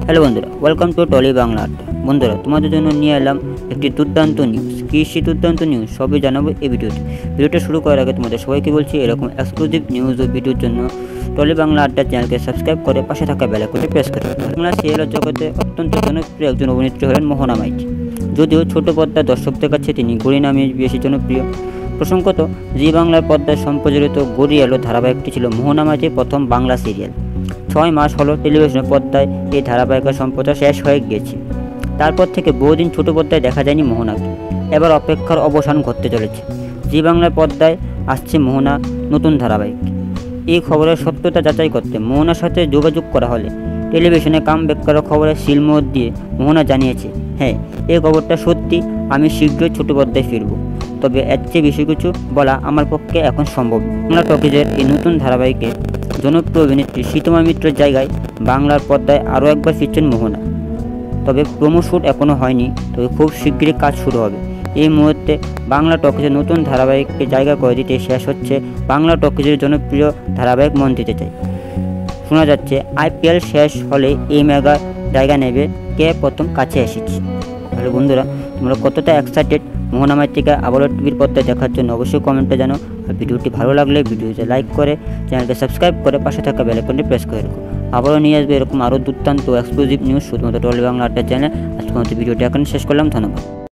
Hello বন্ধুরা, welcome to trolley Bangla আড্ডা। বন্ধুরা, তোমাদের জন্য নিয়ে এলাম একটি দুর্দান্ত নিউজ। কী সেই দুর্দান্ত নিউজ সবই জানাবো এই ভিডিওটা শুরু করার আগে তোমাদের সবাইকে বলছি, এরকম এক্সক্লুসিভ নিউজ ও ভিডিওর জন্য টলি বাংলা আড্ডা চ্যানেলকে সাবস্ক্রাইব করে পাশে থাকা বেল আইকনটি প্রেস করে। বাংলা সিরিয়ালের জগতে অত্যন্ত জনপ্রিয় একজন অভিনেত্রী হলেন মোহনা মাইতি। যদিও ছোট পর্দার দর্শকদের কাছে তিনি গড়ি নামে বেশি জনপ্রিয়। প্রসঙ্গত, জি বাংলার পর্দায় সম্প্রচারিত গড়ি এলো ধারাবাহিকটি ছিল মোহনা মাইতির প্রথম বাংলা সিরিয়াল। 6 মাস হলো টেলিভিশনের পর্দায় এই ধারাবাহিকের সম্প্রচার শেষ হয়ে গিয়েছে। তারপর থেকে বহুদিন ছোট পর্দায় দেখা যায়নি মোহনাকে। এবার অপেক্ষার অবসান ঘটতে চলেছে। জি বাংলার পর্দায় আসছে মোহনা নতুন ধারাবাহিক। এই খবরের সত্যতা যাচাই করতে মোহনার সাথে যোগাযোগ করা হলে টেলিভিশনে কামব্যাক করার খবরে সিলমোহর দিয়ে মোহনা জানিয়েছে, হ্যাঁ, এই খবরটা সত্যি, আমি শীঘ্রই ছোট পর্দায় ফিরব। তবে এর চেয়ে বেশি কিছু বলা আমার পক্ষে এখন সম্ভব। বাংলা টকিজের এই নতুন ধারাবাহিকে জনপ্রিয় অভিনেত্রী সীতমা মিত্রের জায়গায় বাংলার পর্দায় আরও একবার ফিরছেন মোহনা। তবে প্রোমো শ্যুট এখনও হয়নি, তবে খুব শীঘ্রই কাজ শুরু হবে। এই মুহূর্তে বাংলা টকিজের নতুন ধারাবাহিককে জায়গা করে দিতে শেষ হচ্ছে বাংলা টকিজের জনপ্রিয় ধারাবাহিক মন দিতে চাই। শোনা যাচ্ছে IPL শেষ হলে এই মেগা জায়গা নেবে কে প্রথম কাছে এসেছে। তাহলে বন্ধুরা, তোমরা কতটা এক্সাইটেড মোহনা মাইতিকে আবারও টিভির পর্দায় দেখার জন্য অবশ্যই কমেন্টে জানাও। আর ভিডিওটি ভালো লাগলে ভিডিওতে লাইক করে চ্যানেলকে সাবস্ক্রাইব করে পাশে থাকা বেল আইকনটি প্রেস করে রাখো। আবারও নিয়ে আসবে এরকম আরও দুর্দান্ত এক্সক্লুসিভ নিউজ শুধুমাত্র টলি বাংলা আড্ডা চ্যানেল। আজকের মতো ভিডিওটি এখানে শেষ করলাম। ধন্যবাদ।